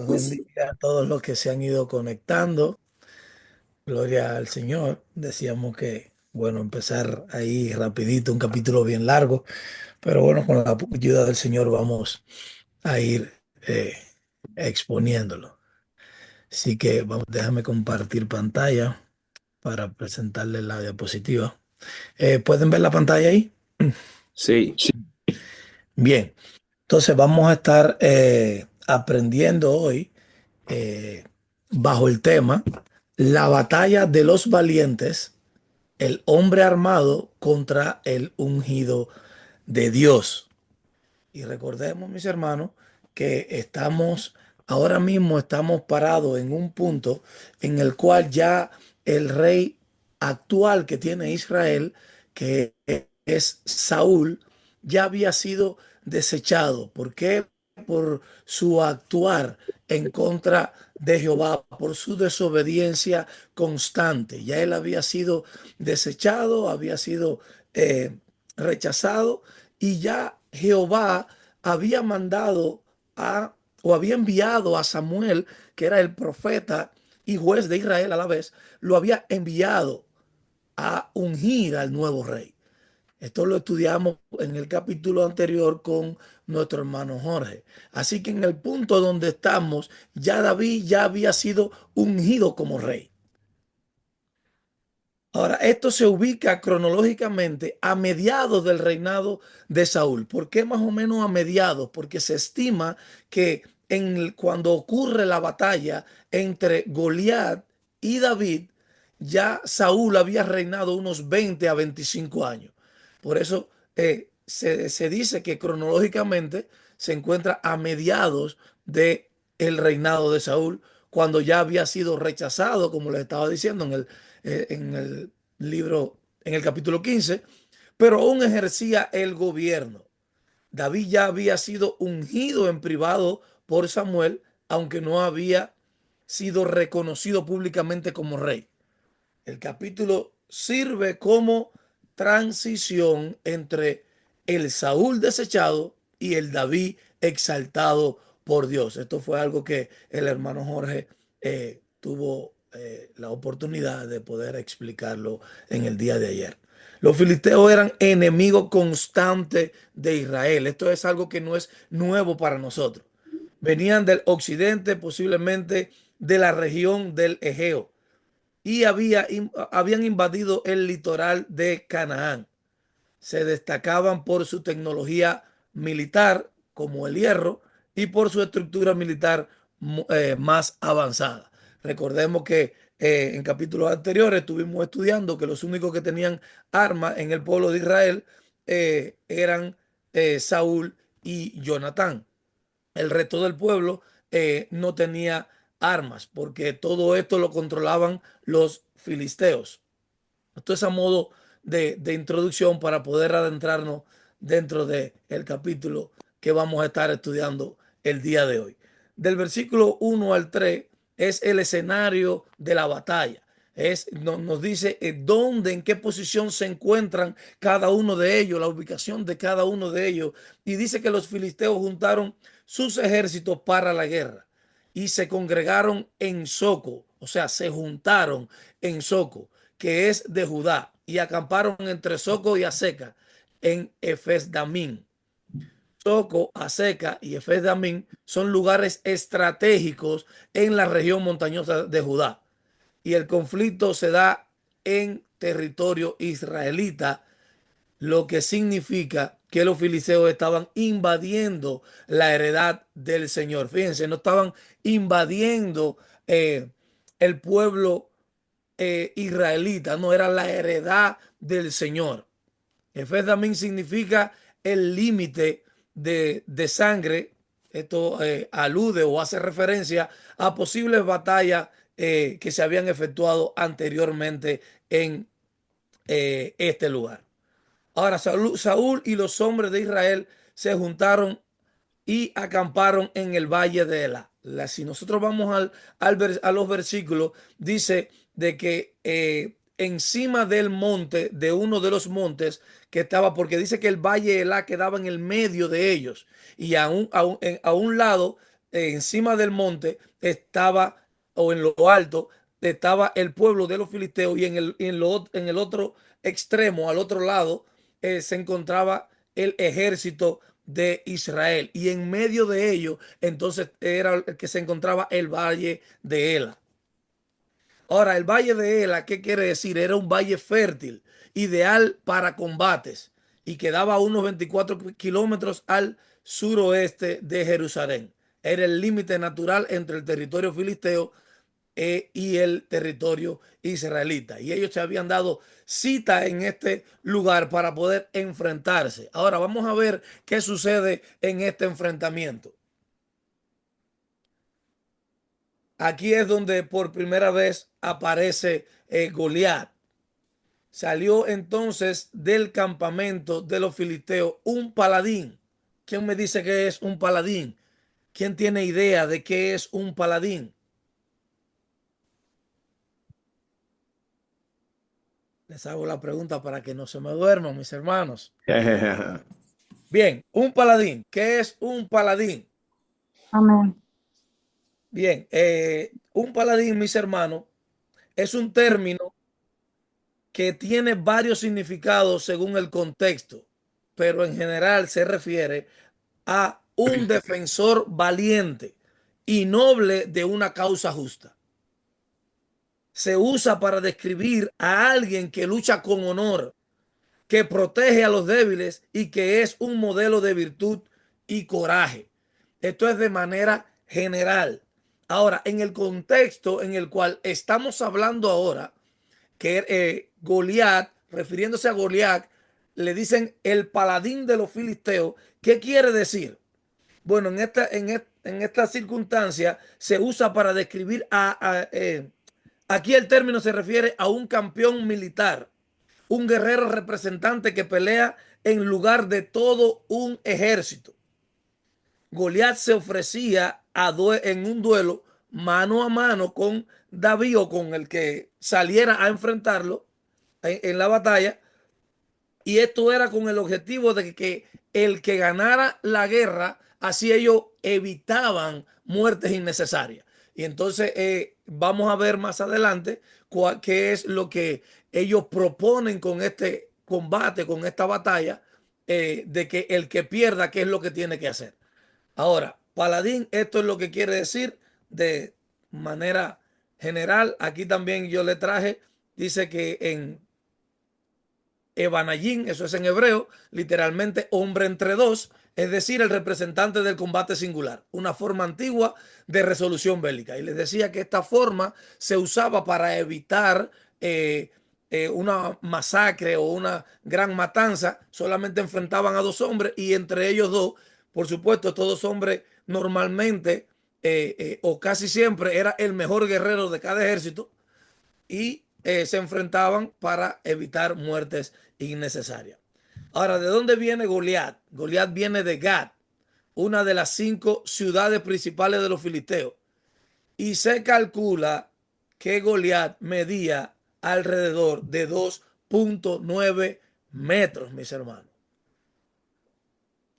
Dios bendiga a todos los que se han ido conectando. Gloria al Señor. Decíamos que, bueno, empezar ahí rapidito, un capítulo bien largo, pero bueno, con la ayuda del Señor vamos a ir eh, exponiéndolo. Así que vamos, déjame compartir pantalla para presentarles la diapositiva. ¿Pueden ver la pantalla ahí? Sí, Bien, entonces vamos a estar aprendiendo hoy eh, bajo el tema La batalla de los valientes, el hombre armado contra el ungido de Dios. Y recordemos, mis hermanos, que ahora mismo estamos parados en un punto en el cual ya el rey actual que tiene Israel, que es Saúl, ya había sido desechado. ¿Por qué? Por su actuar en contra de Jehová, por su desobediencia constante. Ya él había sido desechado, había sido rechazado y ya Jehová había mandado a, o había enviado a Samuel, que era el profeta y juez de Israel a la vez, lo había enviado a ungir al nuevo rey. Esto lo estudiamos en el capítulo anterior con nuestro hermano Jorge. Así que en el punto donde estamos, ya David ya había sido ungido como rey. Ahora, esto se ubica cronológicamente a mediados del reinado de Saúl. ¿Por qué más o menos a mediados? Porque se estima que cuando ocurre la batalla entre Goliat y David, ya Saúl había reinado unos 20 a 25 años. Por eso se dice que cronológicamente se encuentra a mediados del reinado de Saúl, cuando ya había sido rechazado, como les estaba diciendo en el libro, en el capítulo 15, pero aún ejercía el gobierno. David ya había sido ungido en privado por Samuel, aunque no había sido reconocido públicamente como rey. El capítulo sirve como transición entre el Saúl desechado y el David exaltado por Dios. Esto fue algo que el hermano Jorge tuvo la oportunidad de poder explicarlo en el día de ayer. Los filisteos eran enemigos constantes de Israel. Esto es algo que no es nuevo para nosotros. Venían del occidente, posiblemente de la región del Egeo, y habían invadido el litoral de Canaán. Se destacaban por su tecnología militar, como el hierro, y por su estructura militar más avanzada. Recordemos que en capítulos anteriores estuvimos estudiando que los únicos que tenían armas en el pueblo de Israel eran Saúl y Jonatán. El resto del pueblo no tenía armas, porque todo esto lo controlaban los filisteos. Esto es a modo de introducción para poder adentrarnos dentro del capítulo que vamos a estar estudiando el día de hoy. Del versículo 1 al 3 es el escenario de la batalla. Nos dice dónde, en qué posición se encuentran cada uno de ellos, la ubicación de cada uno de ellos. Y dice que los filisteos juntaron sus ejércitos para la guerra y se congregaron en Soco, o sea, se juntaron en Soco, que es de Judá, y acamparon entre Soco y Aseca en Efes-Damín. Soco, Aseca y Efes-Damín son lugares estratégicos en la región montañosa de Judá. Y el conflicto se da en territorio israelita, lo que significa que los filisteos estaban invadiendo la heredad del Señor. Fíjense, no estaban invadiendo el pueblo israelita, no era la heredad del Señor. Efes también significa el límite de sangre. Esto alude o hace referencia a posibles batallas que se habían efectuado anteriormente en este lugar. Ahora, Saúl y los hombres de Israel se juntaron y acamparon en el valle de Ela. Si nosotros vamos a los versículos, dice de que encima del monte, de uno de los montes que estaba, porque dice que el valle de Ela quedaba en el medio de ellos, y a un lado encima del monte estaba, o en lo alto, estaba el pueblo de los filisteos y en el otro extremo, al otro lado, se encontraba el ejército de Israel. Y en medio de ellos, entonces era el que se encontraba el valle de Ela. Ahora, el valle de Ela, ¿qué quiere decir? Era un valle fértil, ideal para combates y quedaba a unos 24 kilómetros al suroeste de Jerusalén. Era el límite natural entre el territorio filisteo y el territorio israelita. Y ellos se habían dado cita en este lugar para poder enfrentarse. Ahora vamos a ver qué sucede en este enfrentamiento. Aquí es donde por primera vez aparece Goliat. Salió entonces del campamento de los filisteos un paladín. ¿Quién me dice que es un paladín? ¿Quién tiene idea de qué es un paladín? Les hago la pregunta para que no se me duerman, mis hermanos. Bien, un paladín. ¿Qué es un paladín? Amén. Bien, un paladín, mis hermanos, es un término que tiene varios significados según el contexto, pero en general se refiere a un defensor valiente y noble de una causa justa. Se usa para describir a alguien que lucha con honor, que protege a los débiles y que es un modelo de virtud y coraje. Esto es de manera general. Ahora, en el contexto en el cual estamos hablando ahora, que Goliat, refiriéndose a Goliat, le dicen el paladín de los filisteos. ¿Qué quiere decir? Bueno, en esta circunstancia se usa para describir aquí el término se refiere a un campeón militar, un guerrero representante que pelea en lugar de todo un ejército. Goliat se ofrecía en un duelo mano a mano con David o con el que saliera a enfrentarlo en la batalla, y esto era con el objetivo de que el que ganara la guerra, así ellos evitaban muertes innecesarias. Y entonces vamos a ver más adelante qué es lo que ellos proponen con este combate, con esta batalla, de que el que pierda, qué es lo que tiene que hacer. Ahora, paladín, esto es lo que quiere decir de manera general. Aquí también yo le traje, dice que en Ebanayín, eso es en hebreo, literalmente hombre entre dos, es decir, el representante del combate singular, una forma antigua de resolución bélica. Y les decía que esta forma se usaba para evitar una masacre o una gran matanza. Solamente enfrentaban a dos hombres y entre ellos dos, por supuesto, estos dos hombres normalmente o casi siempre era el mejor guerrero de cada ejército y se enfrentaban para evitar muertes innecesarias. Ahora, ¿de dónde viene Goliat? Goliat viene de Gat, una de las 5 ciudades principales de los filisteos. Y se calcula que Goliat medía alrededor de 2.9 metros, mis hermanos.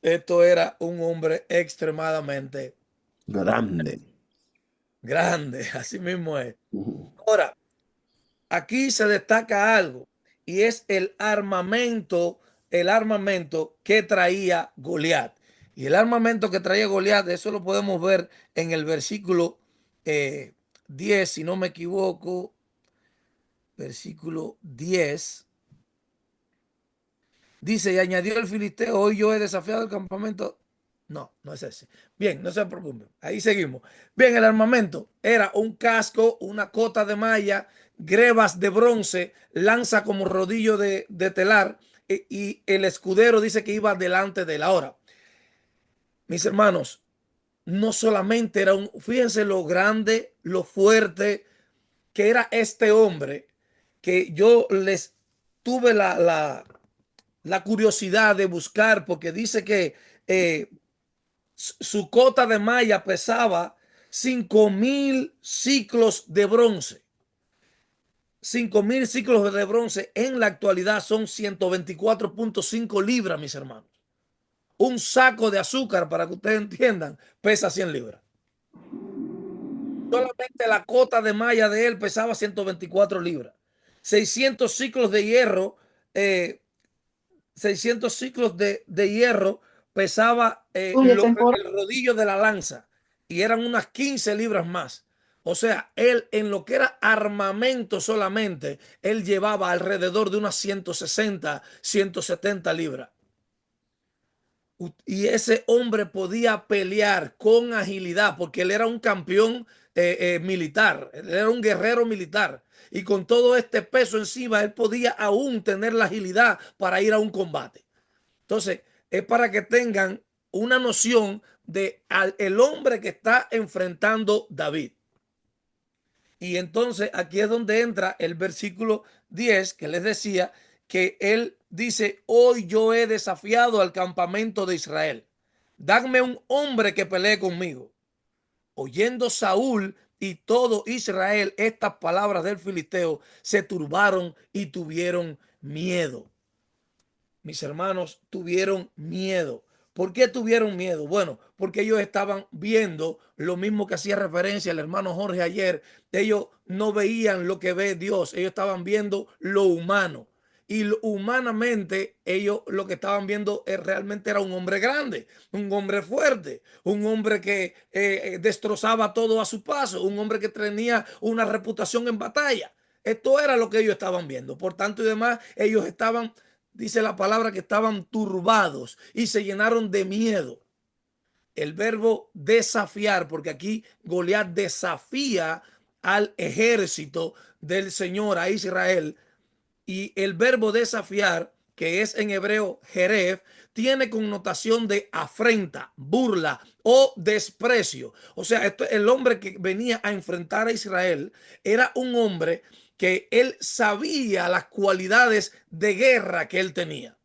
Esto era un hombre extremadamente Grande. grande, así mismo es. Ahora, aquí se destaca algo y es el armamento que traía Goliat. Y el armamento que traía Goliat, eso lo podemos ver en el versículo 10, si no me equivoco, versículo 10. Dice, y añadió el filisteo, hoy yo he desafiado el campamento. No, no es ese. Bien, no se preocupen. Ahí seguimos. Bien, el armamento era un casco, una cota de malla, grebas de bronce, lanza como rodillo de telar y el escudero dice que iba delante de él. Ahora, mis hermanos, no solamente era fíjense lo grande, lo fuerte que era este hombre, que yo les tuve la curiosidad de buscar, porque dice que su cota de malla pesaba 5.000 ciclos de bronce. 5.000 ciclos de bronce en la actualidad son 124.5 libras, mis hermanos. Un saco de azúcar, para que ustedes entiendan, pesa 100 libras. Solamente la cota de malla de él pesaba 124 libras. 600 ciclos de hierro, eh, 600 ciclos de hierro pesaba el rodillo de la lanza y eran unas 15 libras más. O sea, él en lo que era armamento solamente, él llevaba alrededor de unas 160, 170 libras. Y ese hombre podía pelear con agilidad porque él era un campeón militar, él era un guerrero militar. Y con todo este peso encima, él podía aún tener la agilidad para ir a un combate. Entonces, es para que tengan una noción de el hombre que está enfrentando David. Y entonces aquí es donde entra el versículo 10 que les decía que él dice, hoy yo he desafiado al campamento de Israel. Dadme un hombre que pelee conmigo. Oyendo Saúl y todo Israel estas palabras del filisteo, se turbaron y tuvieron miedo. Mis hermanos tuvieron miedo. ¿Por qué tuvieron miedo? Bueno, porque ellos estaban viendo lo mismo que hacía referencia el hermano Jorge ayer. Ellos no veían lo que ve Dios, ellos estaban viendo lo humano. Y humanamente ellos lo que estaban viendo realmente era un hombre grande, un hombre fuerte, un hombre que destrozaba todo a su paso, un hombre que tenía una reputación en batalla. Esto era lo que ellos estaban viendo. Por tanto y demás, ellos estaban, dice la palabra, que estaban turbados y se llenaron de miedo. El verbo desafiar, porque aquí Goliat desafía al ejército del Señor, a Israel, y el verbo desafiar, que es en hebreo jeref, tiene connotación de afrenta, burla o desprecio. O sea, el hombre que venía a enfrentar a Israel era un hombre que él sabía las cualidades de guerra que él tenía.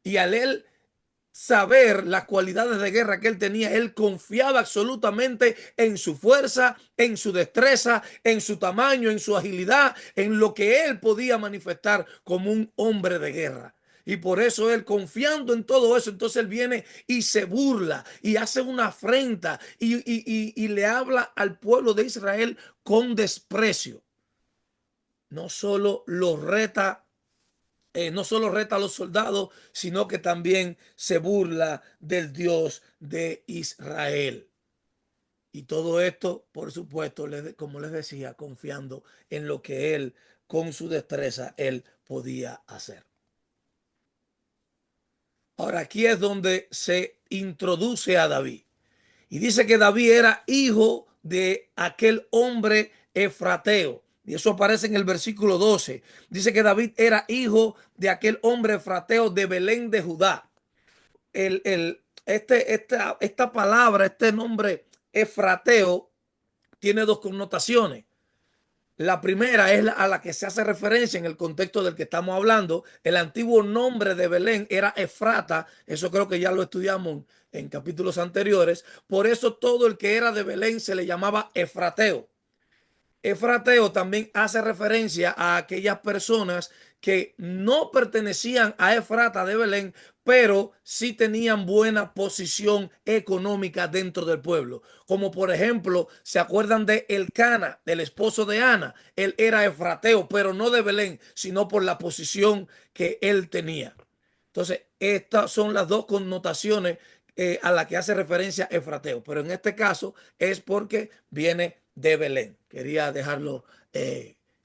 Y al él saber las cualidades de guerra que él tenía, él confiaba absolutamente en su fuerza, en su destreza, en su tamaño, en su agilidad, en lo que él podía manifestar como un hombre de guerra. Y por eso él, confiando en todo eso, entonces él viene y se burla y hace una afrenta y le habla al pueblo de Israel con desprecio. No solo lo reta, no solo reta a los soldados, sino que también se burla del Dios de Israel. Y todo esto, por supuesto, como les decía, confiando en lo que él, con su destreza, él podía hacer. Ahora, aquí es donde se introduce a David. Y dice que David era hijo de aquel hombre efrateo. Y eso aparece en el versículo 12. Dice que David era hijo de aquel hombre efrateo de Belén de Judá. Esta palabra, este nombre efrateo, tiene dos connotaciones. La primera es a la que se hace referencia en el contexto del que estamos hablando. El antiguo nombre de Belén era Efrata. Eso creo que ya lo estudiamos en capítulos anteriores. Por eso todo el que era de Belén se le llamaba efrateo. Efrateo también hace referencia a aquellas personas que no pertenecían a Efrata de Belén, pero sí tenían buena posición económica dentro del pueblo. Como por ejemplo, ¿se acuerdan de Elcana, el esposo de Ana? Él era efrateo, pero no de Belén, sino por la posición que él tenía. Entonces, estas son las dos connotaciones a las que hace referencia Efrateo, pero en este caso es porque viene de Belén. Quería dejarlo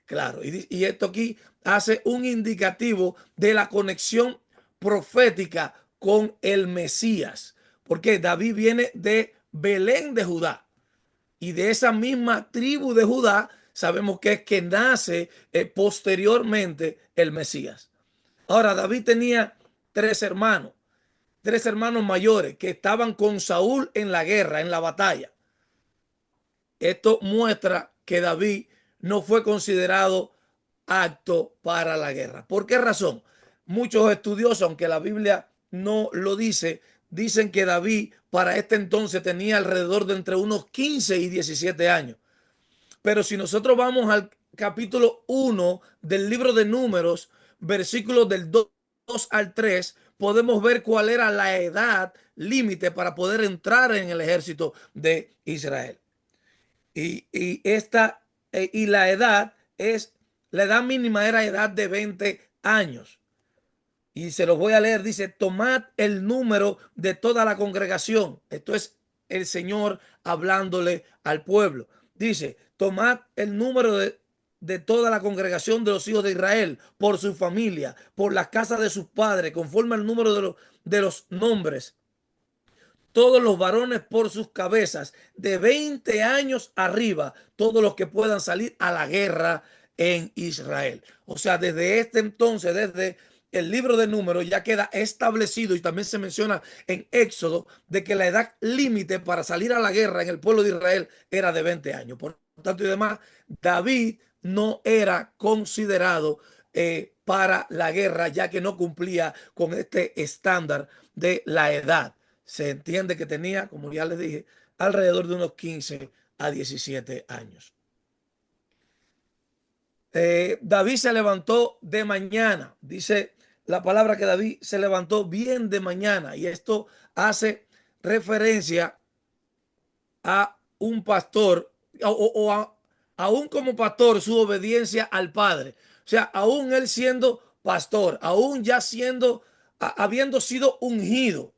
claro. Y esto aquí hace un indicativo de la conexión profética con el Mesías, porque David viene de Belén de Judá y de esa misma tribu de Judá sabemos que es que nace posteriormente el Mesías. Ahora, David tenía tres hermanos mayores que estaban con Saúl en la guerra, en la batalla. Esto muestra que David no fue considerado apto para la guerra. ¿Por qué razón? Muchos estudiosos, aunque la Biblia no lo dice, dicen que David para este entonces tenía alrededor de entre unos 15 y 17 años. Pero si nosotros vamos al capítulo 1 del libro de Números, versículos del 2 al 3, podemos ver cuál era la edad límite para poder entrar en el ejército de Israel. Y la edad la edad mínima era edad de 20 años. Y se los voy a leer, dice, tomad el número de toda la congregación. Esto es el Señor hablándole al pueblo. Dice, tomad el número de toda la congregación de los hijos de Israel, por su familia, por las casas de sus padres, conforme al número de los nombres, todos los varones por sus cabezas, de 20 años arriba, todos los que puedan salir a la guerra en Israel. O sea, desde este entonces, desde el libro de Números, ya queda establecido, y también se menciona en Éxodo, de que la edad límite para salir a la guerra en el pueblo de Israel era de 20 años. Por tanto y demás, David no era considerado para la guerra, ya que no cumplía con este estándar de la edad. Se entiende que tenía, como ya les dije, alrededor de unos 15 a 17 años. David se levantó de mañana, dice la palabra que David se levantó bien de mañana, y esto hace referencia a un pastor aún como pastor, su obediencia al Padre. O sea, aún él siendo pastor, aún ya habiendo sido ungido,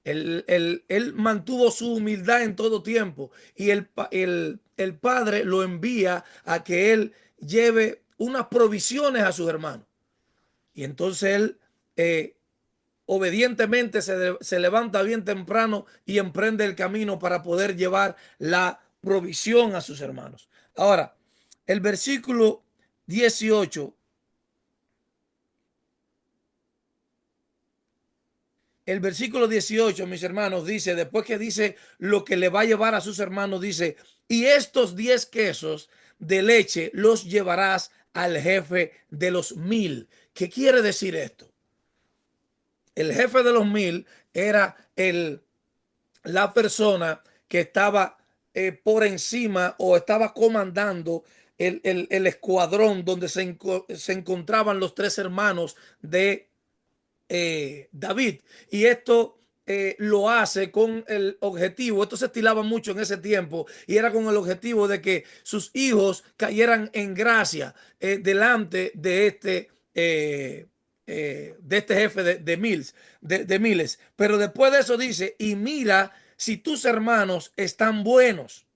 él mantuvo su humildad en todo tiempo, y el Padre lo envía a que él lleve unas provisiones a sus hermanos. Y entonces él obedientemente se levanta bien temprano y emprende el camino para poder llevar la provisión a sus hermanos. Ahora, el versículo 18. El versículo 18, mis hermanos, dice, después que dice lo que le va a llevar a sus hermanos, dice, y estos 10 quesos de leche los llevarás al jefe de los 1000. ¿Qué quiere decir esto? El jefe de los 1000 era la persona que estaba por encima, o estaba comandando el escuadrón donde se encontraban los 3 hermanos de David. Y esto lo hace con el objetivo, esto se estilaba mucho en ese tiempo, y era con el objetivo de que sus hijos cayeran en gracia delante de este jefe de miles. Pero después de eso dice, y mira si tus hermanos están buenos.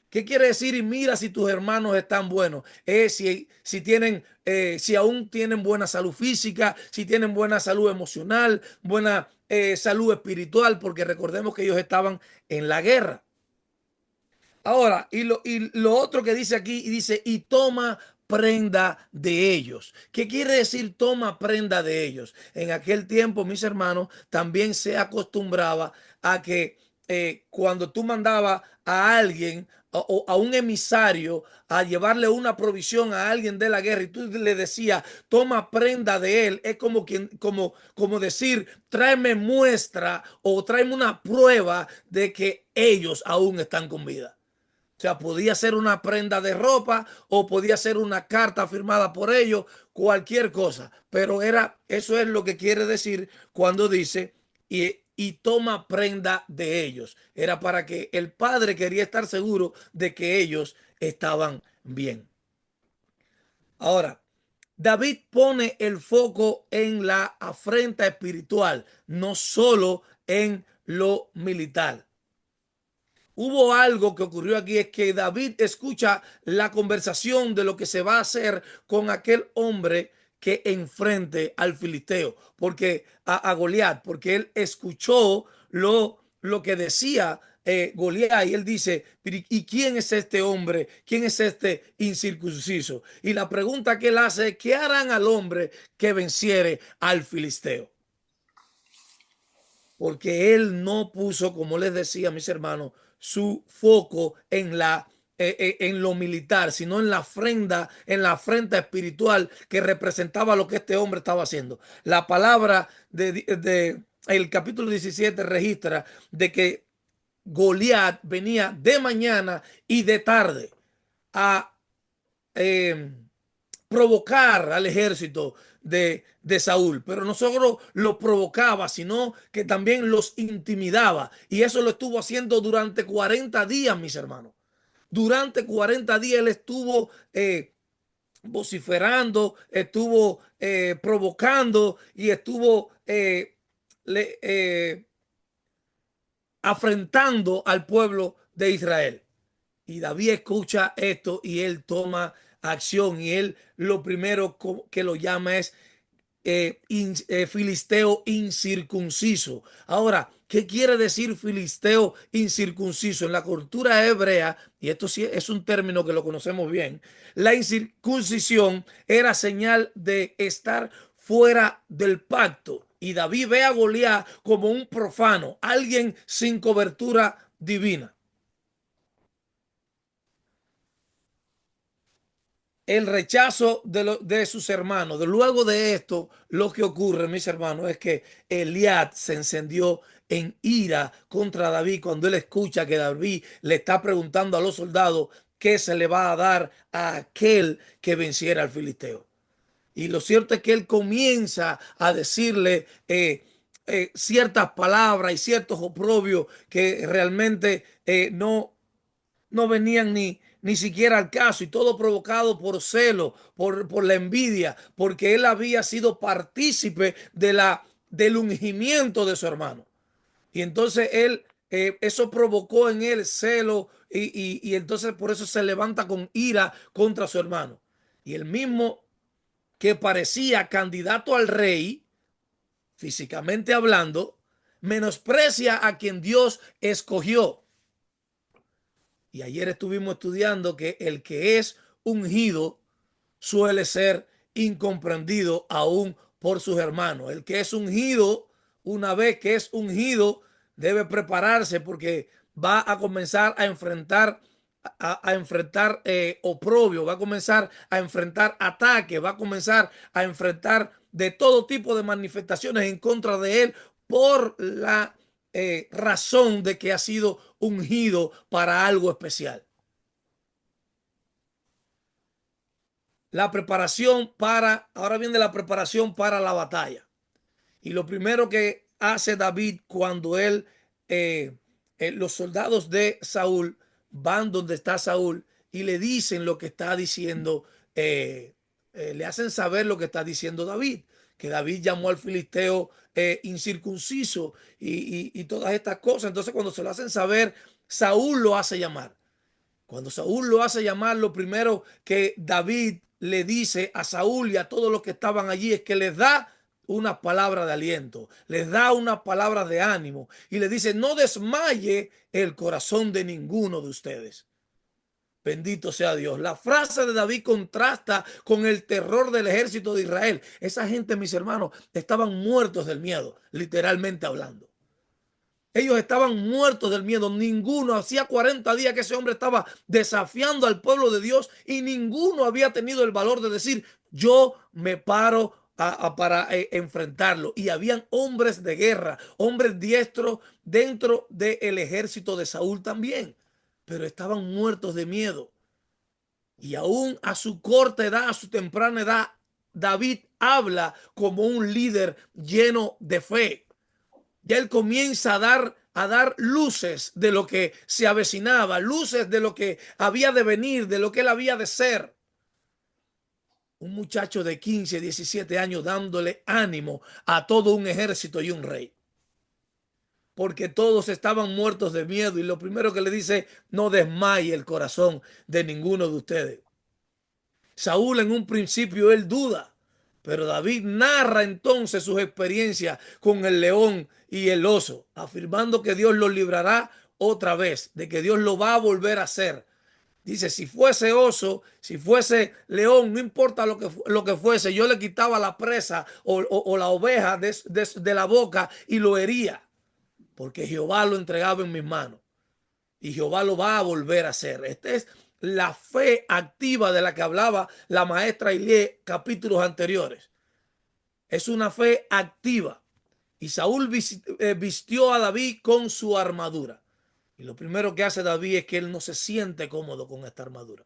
¿Qué quiere decir? Y mira si tus hermanos están buenos. Si aún tienen buena salud física, si tienen buena salud emocional, buena salud espiritual, porque recordemos que ellos estaban en la guerra. Ahora, y lo otro que dice aquí, y dice, y toma prenda de ellos. ¿Qué quiere decir toma prenda de ellos? En aquel tiempo, mis hermanos, también se acostumbraba a que cuando tú mandabas a alguien o a un emisario a llevarle una provisión a alguien de la guerra, y tú le decías, toma prenda de él, es como decir, tráeme muestra o tráeme una prueba de que ellos aún están con vida. O sea, podía ser una prenda de ropa o podía ser una carta firmada por ellos, cualquier cosa. Pero eso es lo que quiere decir cuando dice y toma prenda de ellos. Era para que el padre quería estar seguro de que ellos estaban bien. Ahora, David pone el foco en la afrenta espiritual, no solo en lo militar. Hubo algo que ocurrió aquí, es que David escucha la conversación de lo que se va a hacer con aquel hombre que enfrente al filisteo, porque a Goliat, porque él escuchó lo que decía Goliat, y él dice, ¿y quién es este hombre? ¿Quién es este incircunciso? Y la pregunta que él hace es, ¿qué harán al hombre que venciere al filisteo? Porque él no puso, como les decía, mis hermanos, su foco en lo militar, sino en la afrenta espiritual que representaba lo que este hombre estaba haciendo. La palabra de el capítulo 17 registra de que Goliat venía de mañana y de tarde a eh, provocar al ejército de Saúl, pero no solo lo provocaba, sino que también los intimidaba, y eso lo estuvo haciendo durante 40 días, mis hermanos. Durante 40 días él estuvo vociferando, estuvo provocando y estuvo le, afrentando al pueblo de Israel. Y David escucha esto y él toma acción y él lo primero que lo llama es filisteo incircunciso. Ahora, ¿qué quiere decir filisteo incircunciso? En la cultura hebrea, y esto sí es un término que lo conocemos bien, la incircuncisión era señal de estar fuera del pacto. Y David ve a Goliat como un profano, alguien sin cobertura divina. El rechazo de sus hermanos. Luego de esto, lo que ocurre, mis hermanos, es que Eliab se encendió en ira contra David cuando él escucha que David le está preguntando a los soldados qué se le va a dar a aquel que venciera al filisteo. Y lo cierto es que él comienza a decirle ciertas palabras y ciertos oprobios que realmente no venían ni siquiera al caso, y todo provocado por celo, por la envidia, porque él había sido partícipe del ungimiento de su hermano. Y entonces eso provocó en él celo y entonces por eso se levanta con ira contra su hermano. Y el mismo que parecía candidato al rey, físicamente hablando, menosprecia a quien Dios escogió. Y ayer estuvimos estudiando que el que es ungido suele ser incomprendido aún por sus hermanos. El que es ungido, una vez que es ungido, debe prepararse porque va a comenzar a enfrentar enfrentar oprobio, va a comenzar a enfrentar ataques, va a comenzar a enfrentar de todo tipo de manifestaciones en contra de él por la razón de que ha sido ungido para algo especial. La preparación ahora viene la preparación para la batalla. Y lo primero que hace David cuando los soldados de Saúl van donde está Saúl y le dicen lo que está diciendo, le hacen saber lo que está diciendo David, que David llamó al filisteo incircunciso y todas estas cosas. Entonces cuando se lo hacen saber, Saúl lo hace llamar. Cuando Saúl lo hace llamar, lo primero que David le dice a Saúl y a todos los que estaban allí es que les da una palabra de aliento, les da una palabra de ánimo y le dice, no desmaye el corazón de ninguno de ustedes. Bendito sea Dios. La frase de David contrasta con el terror del ejército de Israel. Esa gente, mis hermanos, estaban muertos del miedo, literalmente hablando. Ellos estaban muertos del miedo. Ninguno, hacía 40 días que ese hombre estaba desafiando al pueblo de Dios y ninguno había tenido el valor de decir, yo me paro para enfrentarlo. Y habían hombres de guerra, hombres diestros dentro del ejército de Saúl también, pero estaban muertos de miedo. Y aún a su corta edad, a su temprana edad, David habla como un líder lleno de fe. Ya él comienza a dar luces de lo que se avecinaba, luces de lo que había de venir, de lo que él había de ser. Un muchacho de 15, 17 años dándole ánimo a todo un ejército y un rey. Porque todos estaban muertos de miedo y lo primero que le dice, no desmaye el corazón de ninguno de ustedes. Saúl en un principio él duda, pero David narra entonces sus experiencias con el león y el oso, afirmando que Dios lo librará otra vez, de que Dios lo va a volver a hacer. Dice, si fuese oso, si fuese león, no importa lo que fuese, yo le quitaba la presa o la oveja de la boca y lo hería, porque Jehová lo entregaba en mis manos y Jehová lo va a volver a hacer. Esta es la fe activa de la que hablaba la maestra Ilie capítulos anteriores. Es una fe activa. Y Saúl vistió a David con su armadura. Y lo primero que hace David es que él no se siente cómodo con esta armadura.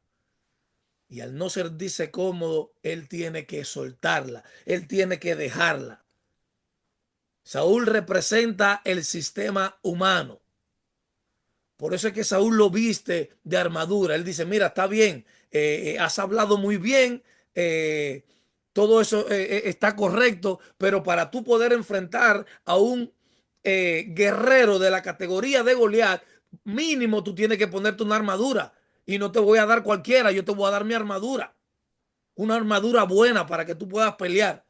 Y al no sentirse cómodo, él tiene que soltarla, él tiene que dejarla. Saúl representa el sistema humano. Por eso es que Saúl lo viste de armadura. Él dice, mira, está bien, has hablado muy bien, eh, todo eso está correcto, pero para tú poder enfrentar a un guerrero de la categoría de Goliat, mínimo tú tienes que ponerte una armadura. Y no te voy a dar cualquiera, yo te voy a dar mi armadura. Una armadura buena para que tú puedas pelear.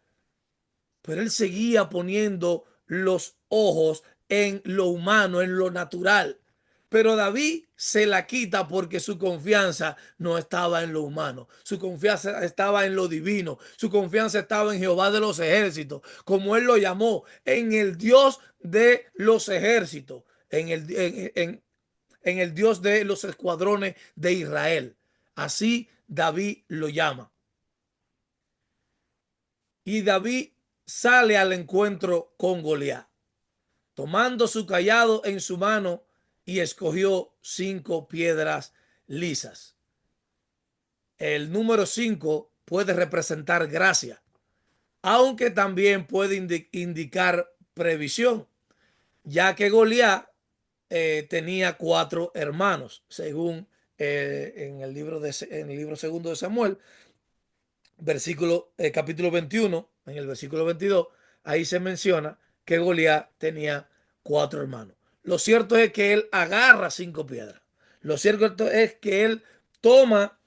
Pero él seguía poniendo los ojos en lo humano, en lo natural. Pero David se la quita porque su confianza no estaba en lo humano. Su confianza estaba en lo divino. Su confianza estaba en Jehová de los ejércitos, como él lo llamó, en el Dios de los ejércitos, en el Dios de los escuadrones de Israel. Así David lo llama. Y David sale al encuentro con Goliat, tomando su cayado en su mano, y escogió 5 piedras lisas. El número 5 puede representar gracia, aunque también puede indicar previsión, ya que Goliat tenía 4 hermanos, según en el libro segundo de Samuel, capítulo 21, en el versículo 22, ahí se menciona que Goliat tenía 4 hermanos. Lo cierto es que él agarra 5 piedras. Lo cierto es que él toma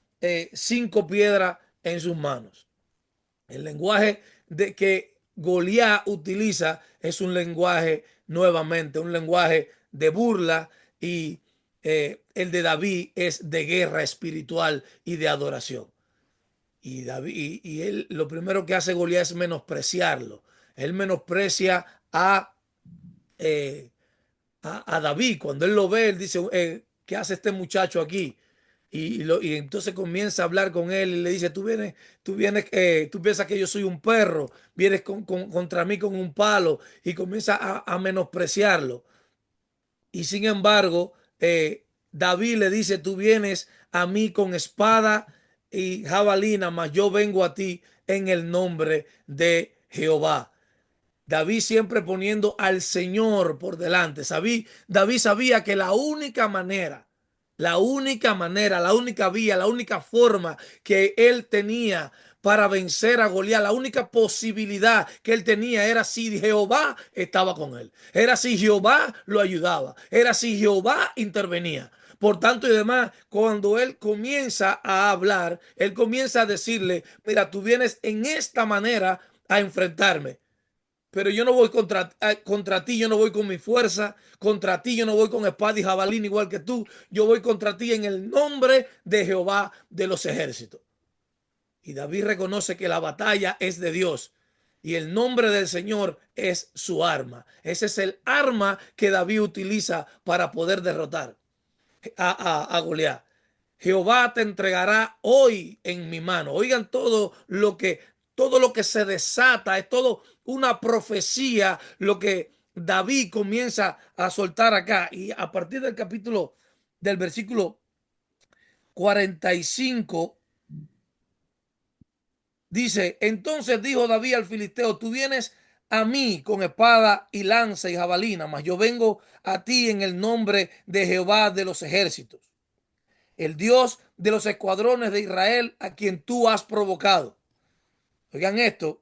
5 piedras en sus manos. El lenguaje de que Goliat utiliza es un lenguaje, nuevamente, un lenguaje de burla, y el de David es de guerra espiritual y de adoración. Y David, y él lo primero que hace Goliat es menospreciarlo. Él menosprecia eh, a David. Cuando él lo ve, él dice, ¿qué hace este muchacho aquí? Y entonces comienza a hablar con él y le dice, tú piensas que yo soy un perro, vienes contra mí con un palo, y comienza a menospreciarlo. Y sin embargo, David le dice, tú vienes a mí con espada y jabalina, mas yo vengo a ti en el nombre de Jehová. David siempre poniendo al Señor por delante. David sabía que la única vía, la única forma que él tenía para vencer a Goliat, la única posibilidad que él tenía era si Jehová estaba con él, era si Jehová lo ayudaba, era si Jehová intervenía. Por tanto y demás, cuando él comienza a hablar, él comienza a decirle, mira, tú vienes en esta manera a enfrentarme, pero yo no voy contra ti, yo no voy con mi fuerza, contra ti yo no voy con espada y jabalín igual que tú, yo voy contra ti en el nombre de Jehová de los ejércitos. Y David reconoce que la batalla es de Dios y el nombre del Señor es su arma. Ese es el arma que David utiliza para poder derrotar a Goliat. Jehová te entregará hoy en mi mano. Oigan todo lo que se desata, es todo una profecía lo que David comienza a soltar acá. Y a partir del versículo 45, dice, entonces dijo David al filisteo, tú vienes a mí con espada y lanza y jabalina, mas yo vengo a ti en el nombre de Jehová de los ejércitos, el Dios de los escuadrones de Israel, a quien tú has provocado. Oigan esto,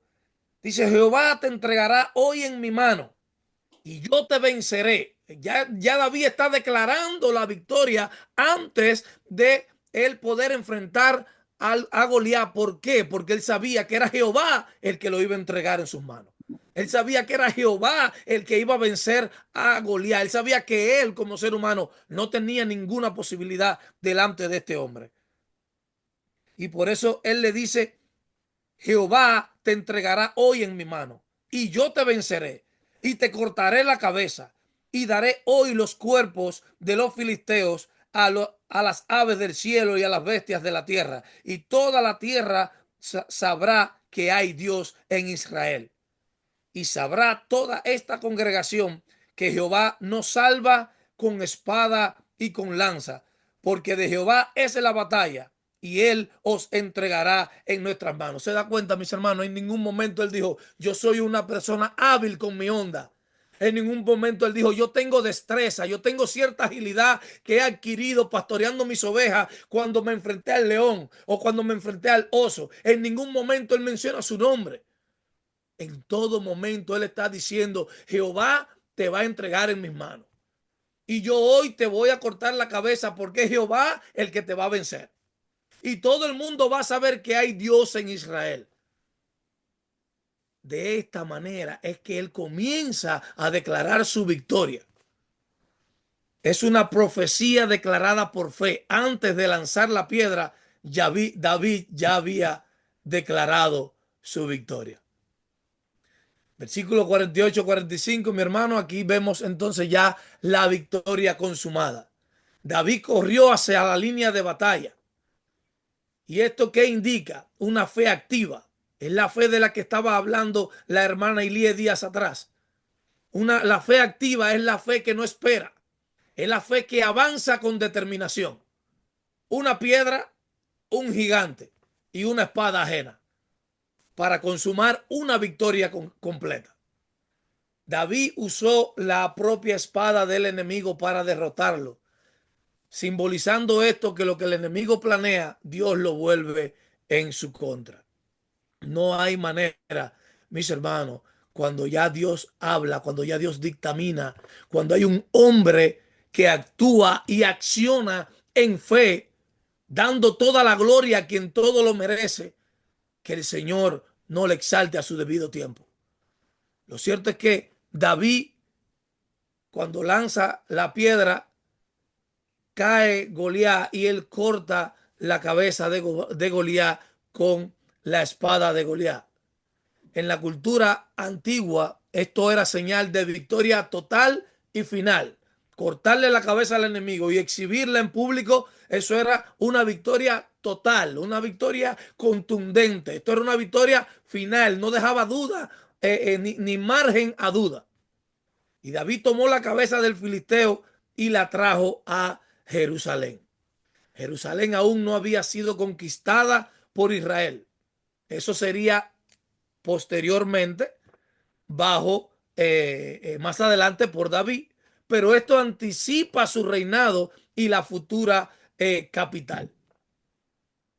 dice, Jehová te entregará hoy en mi mano y yo te venceré. Ya David está declarando la victoria antes de él poder enfrentar a Goliat. ¿Por qué? Porque él sabía que era Jehová el que lo iba a entregar en sus manos. Él sabía que era Jehová el que iba a vencer a Goliat. Él sabía que él, como ser humano, no tenía ninguna posibilidad delante de este hombre. Y por eso él le dice, Jehová te entregará hoy en mi mano y yo te venceré y te cortaré la cabeza y daré hoy los cuerpos de los filisteos a las aves del cielo y a las bestias de la tierra, y toda la tierra sabrá que hay Dios en Israel. Y sabrá toda esta congregación que Jehová nos salva con espada y con lanza, porque de Jehová es la batalla y él os entregará en nuestras manos. Se da cuenta, mis hermanos, en ningún momento él dijo, yo soy una persona hábil con mi onda. En ningún momento él dijo, yo tengo destreza, yo tengo cierta agilidad que he adquirido pastoreando mis ovejas cuando me enfrenté al león o cuando me enfrenté al oso. En ningún momento él menciona su nombre. En todo momento él está diciendo, Jehová te va a entregar en mis manos. Y yo hoy te voy a cortar la cabeza porque es Jehová el que te va a vencer. Y todo el mundo va a saber que hay Dios en Israel. De esta manera es que él comienza a declarar su victoria. Es una profecía declarada por fe. Antes de lanzar la piedra, David ya había declarado su victoria. Versículo 48-45, mi hermano, aquí vemos entonces ya la victoria consumada. David corrió hacia la línea de batalla. ¿Y esto qué indica? Una fe activa. Es la fe de la que estaba hablando la hermana Ilie días atrás. La fe activa es la fe que no espera. Es la fe que avanza con determinación. Una piedra, un gigante y una espada ajena para consumar una victoria completa. David usó la propia espada del enemigo para derrotarlo, simbolizando esto que lo que el enemigo planea, Dios lo vuelve en su contra. No hay manera, mis hermanos, cuando ya Dios habla, cuando ya Dios dictamina, cuando hay un hombre que actúa y acciona en fe, dando toda la gloria a quien todo lo merece, que el Señor no le exalte a su debido tiempo. Lo cierto es que David, cuando lanza la piedra, cae Goliat y él corta la cabeza de Goliat con la espada de Goliat. En la cultura antigua, esto era señal de victoria total y final. Cortarle la cabeza al enemigo y exhibirla en público, eso era una victoria total, una victoria contundente. Esto era una victoria final, no dejaba duda, ni margen a duda. Y David tomó la cabeza del filisteo y la trajo a Jerusalén. Jerusalén aún no había sido conquistada por Israel. Eso sería posteriormente, bajo más adelante por David, pero esto anticipa su reinado y la futura capital.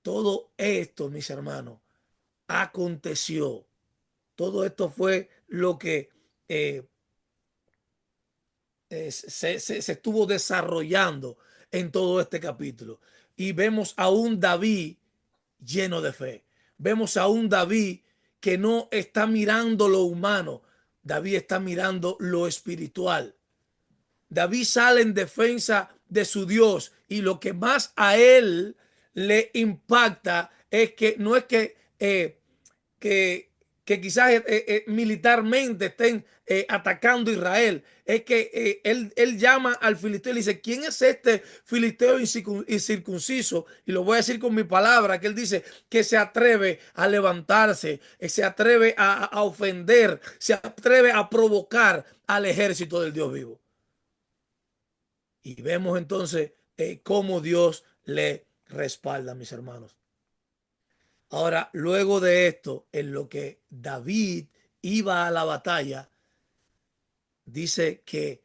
Todo esto, mis hermanos, aconteció. Todo esto fue lo que se estuvo desarrollando en todo este capítulo. Y vemos a un David lleno de fe. Vemos a un David que no está mirando lo humano. David está mirando lo espiritual. David sale en defensa de su Dios y lo que más a él le impacta es que no es que, que quizás militarmente estén atacando a Israel. Es que él llama al filisteo y le dice, ¿quién es este filisteo incircunciso? Y lo voy a decir con mi palabra, que él dice que se atreve a levantarse, se atreve a ofender, se atreve a provocar al ejército del Dios vivo. Y vemos entonces cómo Dios le respalda, mis hermanos. Ahora, luego de esto, en lo que David iba a la batalla, dice que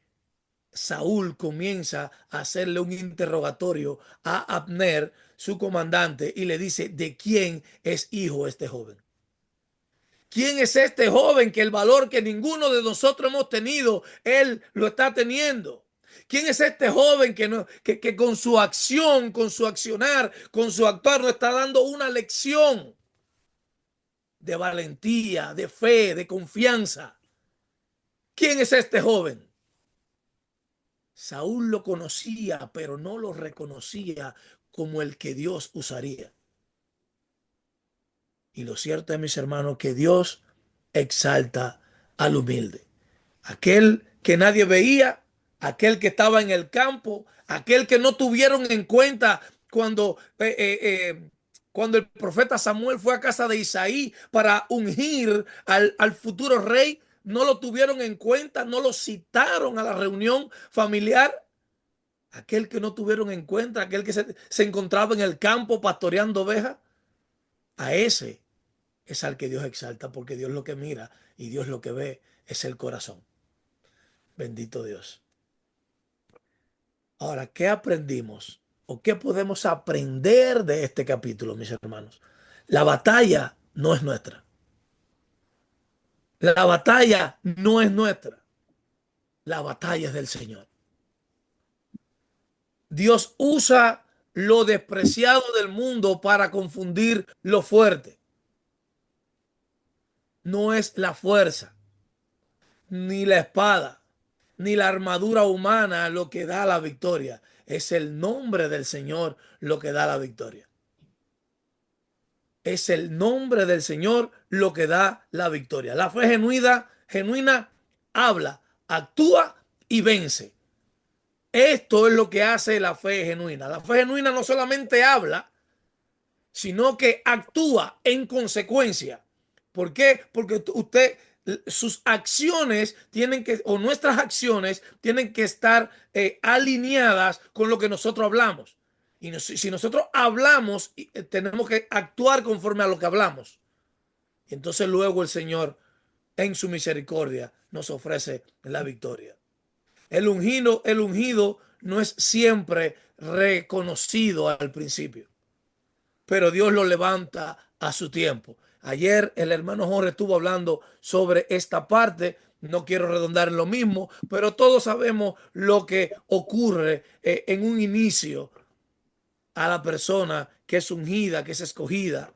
Saúl comienza a hacerle un interrogatorio a Abner, su comandante, y le dice, ¿de quién es hijo este joven? ¿Quién es este joven que el valor que ninguno de nosotros hemos tenido, él lo está teniendo? ¿Quién es este joven que con su acción, con su accionar, con su actuar nos está dando una lección de valentía, de fe, de confianza? ¿Quién es este joven? Saúl lo conocía, pero no lo reconocía como el que Dios usaría. Y lo cierto es, mis hermanos, que Dios exalta al humilde. Aquel que nadie veía, aquel que estaba en el campo, aquel que no tuvieron en cuenta cuando, cuando el profeta Samuel fue a casa de Isaí para ungir al futuro rey, no lo tuvieron en cuenta, no lo citaron a la reunión familiar. Aquel que no tuvieron en cuenta, aquel que se encontraba en el campo pastoreando ovejas, a ese es al que Dios exalta, porque Dios lo que mira y Dios lo que ve es el corazón. Bendito Dios. Ahora, ¿qué aprendimos? ¿O qué podemos aprender de este capítulo, mis hermanos? La batalla no es nuestra. La batalla no es nuestra. La batalla es del Señor. Dios usa lo despreciado del mundo para confundir lo fuerte. No es la fuerza, ni la espada, ni la armadura humana lo que da la victoria. Es el nombre del Señor lo que da la victoria. Es el nombre del Señor lo que da la victoria. La fe genuina habla, actúa y vence. Esto es lo que hace la fe genuina. La fe genuina no solamente habla, sino que actúa en consecuencia. ¿Por qué? Porque usted, sus acciones tienen que, o nuestras acciones tienen que estar alineadas con lo que nosotros hablamos. Y si nosotros hablamos, tenemos que actuar conforme a lo que hablamos. Y entonces luego el Señor, en su misericordia, nos ofrece la victoria. El ungido no es siempre reconocido al principio, pero Dios lo levanta a su tiempo. Ayer el hermano Jorge estuvo hablando sobre esta parte. No quiero redundar en lo mismo, pero todos sabemos lo que ocurre en un inicio a la persona que es ungida, que es escogida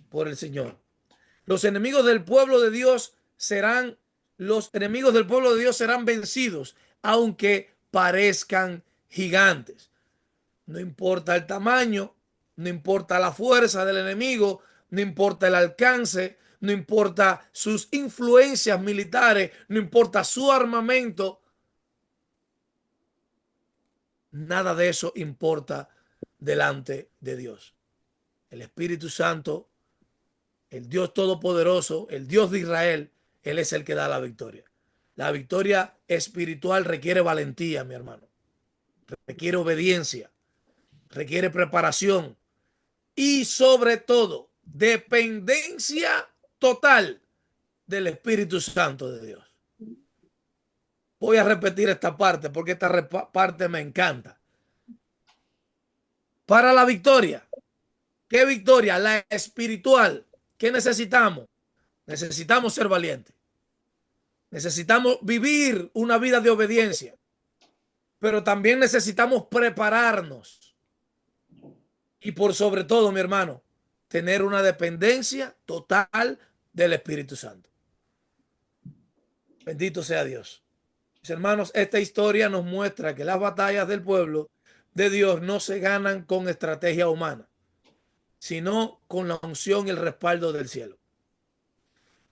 por el Señor. Los enemigos del pueblo de Dios serán, los enemigos del pueblo de Dios serán vencidos, aunque parezcan gigantes. No importa el tamaño, no importa la fuerza del enemigo, no importa el alcance, no importa sus influencias militares, no importa su armamento, nada de eso importa delante de Dios. El Espíritu Santo, el Dios Todopoderoso, el Dios de Israel, Él es el que da la victoria. La victoria espiritual requiere valentía, mi hermano. Requiere obediencia, requiere preparación, y sobre todo dependencia total del Espíritu Santo de Dios. Voy a repetir esta parte porque esta parte me encanta. Para la victoria, ¿qué victoria? La espiritual. ¿Qué necesitamos? Necesitamos ser valientes. Necesitamos vivir una vida de obediencia, pero también necesitamos prepararnos y por sobre todo, mi hermano, tener una dependencia total del Espíritu Santo. Bendito sea Dios. Mis hermanos, esta historia nos muestra que las batallas del pueblo de Dios no se ganan con estrategia humana, sino con la unción y el respaldo del cielo.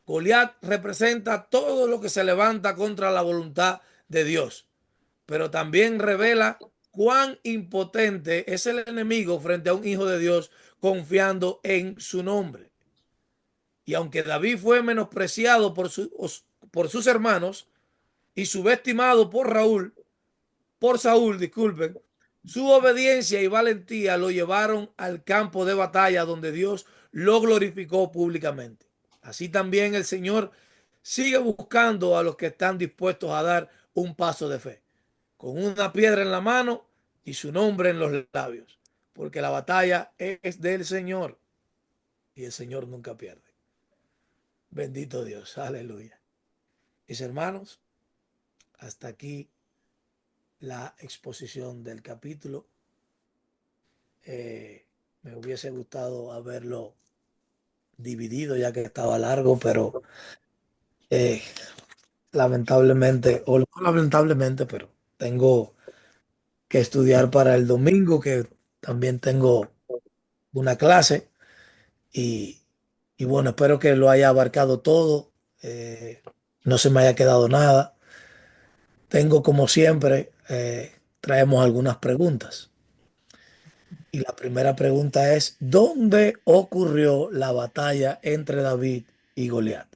Goliat representa todo lo que se levanta contra la voluntad de Dios, pero también revela cuán impotente es el enemigo frente a un hijo de Dios confiando en su nombre. Y aunque David fue menospreciado por sus hermanos y subestimado por Saúl, disculpen, su obediencia y valentía lo llevaron al campo de batalla donde Dios lo glorificó públicamente. Así también el Señor sigue buscando a los que están dispuestos a dar un paso de fe, con una piedra en la mano y su nombre en los labios, porque la batalla es del Señor y el Señor nunca pierde. Bendito Dios, aleluya. Mis hermanos, hasta aquí la exposición del capítulo. Eh, Me hubiese gustado haberlo dividido ya que estaba largo, pero eh, lamentablemente, o no lamentablemente, pero tengo que estudiar para el domingo, que también tengo una clase y, y bueno, espero que lo haya abarcado todo, no se me haya quedado nada. Tengo como siempre, traemos algunas preguntas. Y la primera pregunta es, ¿dónde ocurrió la batalla entre David y Goliat?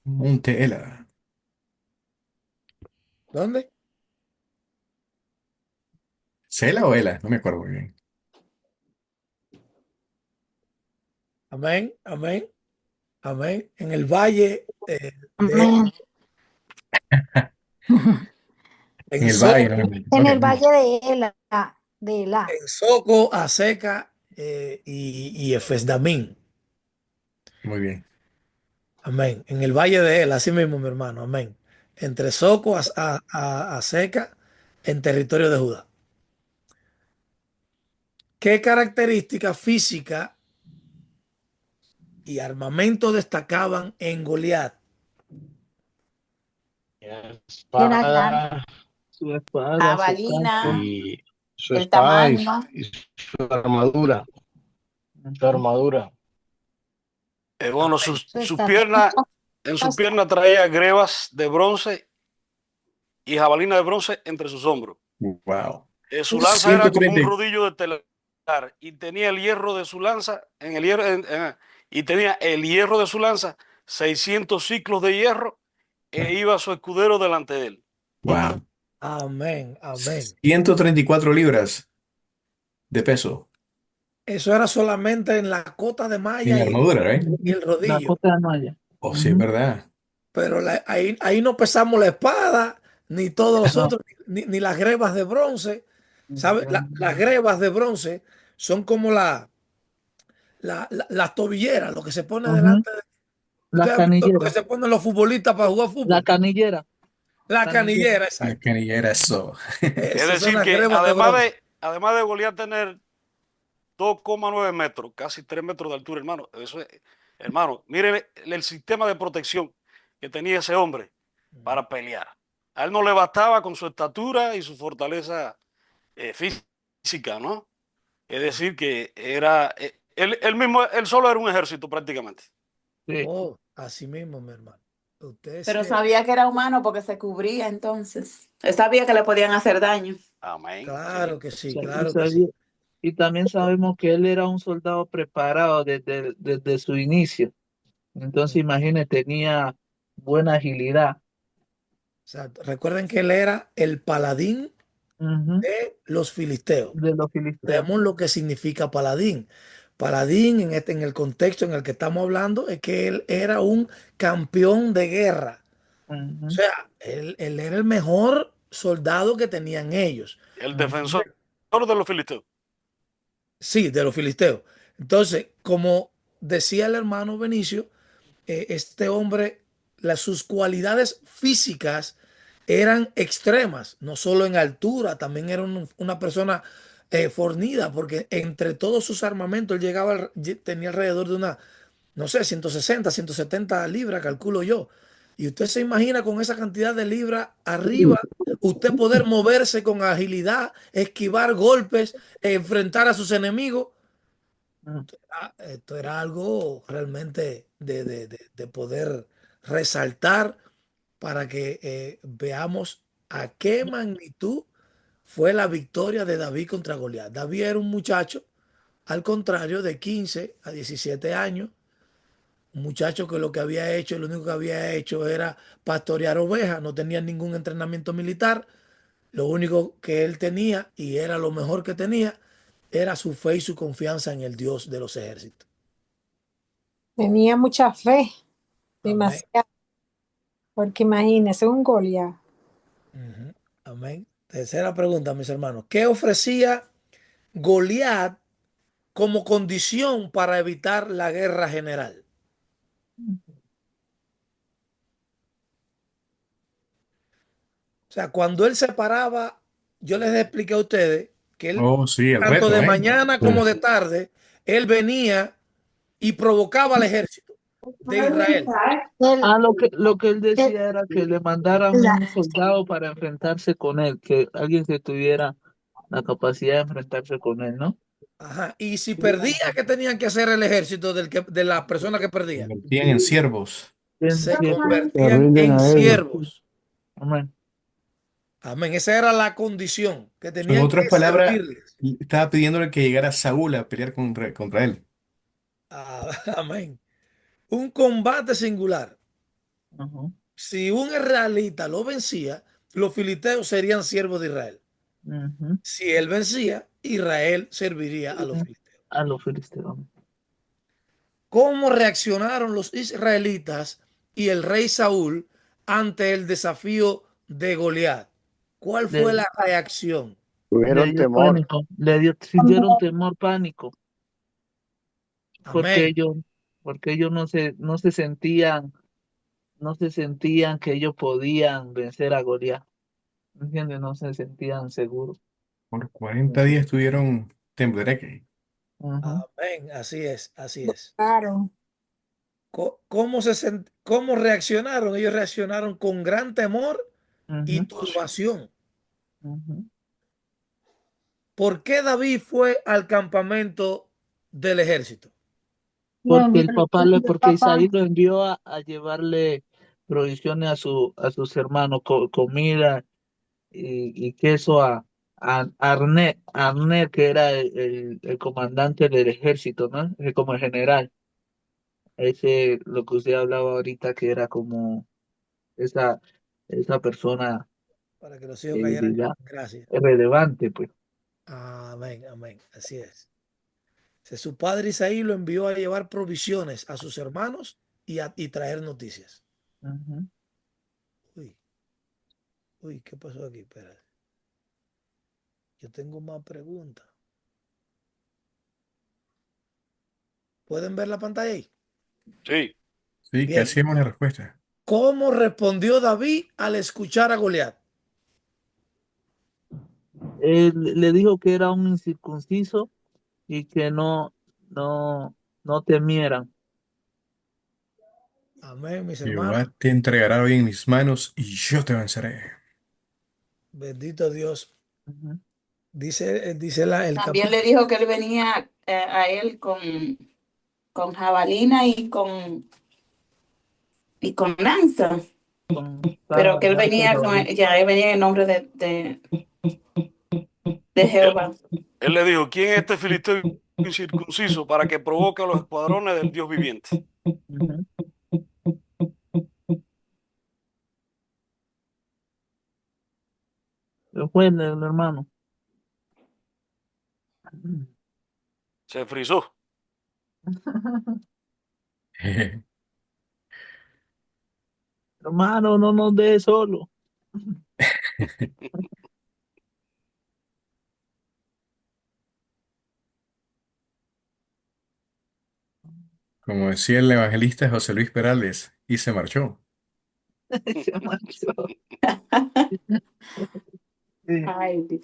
Monte Ela. ¿Dónde? ¿Cela o Ela? No me acuerdo muy bien. Amén, amén. Amén. En el valle de Amén. En en el valle, Soco, no me En Ok, el valle de Ela, de Ela. en Soco, Aseca y Efesdamín. muy bien. Amén. En el valle de él, así mismo, mi hermano. Amén. Entre Soco a Seca, en territorio de Judá. ¿Qué característica física y armamento destacaban en Goliat? Era grande. Espada Su La espada, su casco. balina, y su el espada tamaño. y su armadura. Su Ujú. armadura. Bueno, Amén. Su sus estatura. piernas, en sus piernas traía grebas de bronce y jabalina de bronce entre sus hombros. Wow. Su lanza era como un 130. rodillo de telar y tenía el hierro de su lanza, y tenía el hierro de su lanza, 600 ciclos de hierro, e iba su escudero delante de él. Wow. Amén. Amén. 134 libras de peso Eso era solamente en la cota de en malla la armadura, ¿right? y el La rodillo. cota de malla. Oh, sí, es Ujú. verdad. Pero ahí no pesamos la espada, ni todos los No. otros, ni las grebas de bronce. ¿Sabes? Las Ujú. grebas de bronce son como las tobilleras, lo que se pone delante de. La Ustedes han visto lo que canillera. se ponen los futbolistas para jugar La fútbol. canillera. La Canillera. canillera, La exacto. canillera, eso. Es Esas son decir, las que grebas de bronce. además de Goliat tener 2,9 metros, casi 3 metros de altura, hermano. Eso es, hermano, mire el sistema de protección que tenía ese hombre para pelear. A él no le bastaba con su estatura y su fortaleza física, ¿no? Es decir, que era, él mismo, él solo era un ejército prácticamente. Sí. Oh, así mismo, mi hermano. Usted Pero se. sabía que era humano porque se cubría entonces. Él sabía que le podían hacer daño. Amén, Claro sí. que sí, Y claro que sí. sabía- y también sabemos que él era un soldado preparado desde su inicio. Entonces, imagínate, tenía buena agilidad. Exacto. Recuerden que él era el paladín Ujú. de los filisteos. De los filisteos. Sabemos lo que significa paladín. Paladín, en el contexto en el que estamos hablando, es que él era un campeón de guerra. O Ujú, sea, él era el mejor soldado que tenían ellos. El ujú, defensor de los filisteos. Sí, de los filisteos. Entonces, como decía el hermano Benicio, este hombre, sus cualidades físicas eran extremas, no solo en altura, también era una persona fornida, porque entre todos sus armamentos él tenía alrededor de no sé, 160, 170 libras, calculo yo. Y usted se imagina con esa cantidad de libras arriba, usted poder moverse con agilidad, esquivar golpes, enfrentar a sus enemigos. ujú. Esto era algo realmente de poder resaltar para que veamos a qué magnitud fue la victoria de David contra Goliat. David era un muchacho, al contrario, de 15 a 17 años, un muchacho que lo que había hecho, lo único que había hecho era pastorear ovejas, no tenía ningún entrenamiento militar, lo único que él tenía, y era lo mejor que tenía, era su fe y su confianza en el Dios de los ejércitos. Tenía mucha fe, Amén. demasiado, porque imagínese un Goliat. Ujú. Amén. Tercera pregunta, mis hermanos. ¿Qué ofrecía Goliat como condición para evitar la guerra general? O sea, cuando él se paraba, yo les expliqué a ustedes que él, Oh, sí, el tanto de reto, ¿eh? mañana como de tarde, él venía y provocaba al ejército de Israel. Él, Lo que él él- decía era que le mandaran la- un soldado para enfrentarse con él, que alguien que tuviera la capacidad de enfrentarse con él, ¿no? Ajá. Y si perdía, ¿qué tenían que hacer el ejército de la persona que perdía? Convertían en siervos. Bien, Se cierto. Se convertían rinden en a ellos. siervos. Amén. Amén. Esa era la condición, que En tenían otras que palabras, servirles. estaba pidiéndole que llegara Saúl a pelear contra él. Ah, amén. Un combate singular. Ujú, Si un israelita lo vencía, los filisteos serían siervos de Israel. ujú. Si él vencía, Israel serviría a los filisteos. A los filisteos. ¿Cómo reaccionaron los israelitas y el rey Saúl ante el desafío de Goliat? ¿Cuál fue Le, la reacción? le Tuvieron dio temor. pánico, sintieron temor, pánico, porque Amén. ellos no se sentían que ellos podían vencer a Goliat, ¿me entiendes? No se sentían seguros. Por 40 días estuvieron temblereque. Ujú, Amén. Así es, así es. Claro. ¿Cómo reaccionaron? Ellos reaccionaron con gran temor y ujú, turbación. ujú. ¿Por qué David fue al campamento del ejército? Porque el porque Papá. Isaí lo envió a llevarle provisiones a sus hermanos, comida y queso a Arné, que era el comandante del ejército, ¿no? Como el general. Ese, lo que usted hablaba ahorita, que era como esa, esa persona, Para que los hijos cayeran digamos, en gracia. relevante, pues. Amén, amén. Así es. Su padre Isaí lo envió a llevar provisiones a sus hermanos y traer noticias. Ujú. Uy, uy, ¿qué pasó aquí? Espera. Yo tengo más preguntas. ¿Pueden ver la pantalla ahí? Sí. Sí, que Bien. hacíamos la respuesta. ¿Cómo respondió David al escuchar a Goliat? Él le dijo que era un incircunciso y que no, no temieran. Amén, mis hermanos. Jehová te entregará hoy en mis manos y yo te venceré. Bendito Dios. Ujú. Dice el También capítulo. le dijo que él venía a él con jabalina y con lanza, Con pero espada, que él lanza y venía jabalí. ya él venía en nombre de Él, Jehová. él le dijo, ¿quién es este filisteo incircunciso para que provoque a los escuadrones del Dios viviente? Ujú. Fue el hermano. Se frizó. Hermano, no nos dejes solo. Como decía el evangelista José Luis Perales, y se marchó. Se marchó. Sí. Ay, Dios.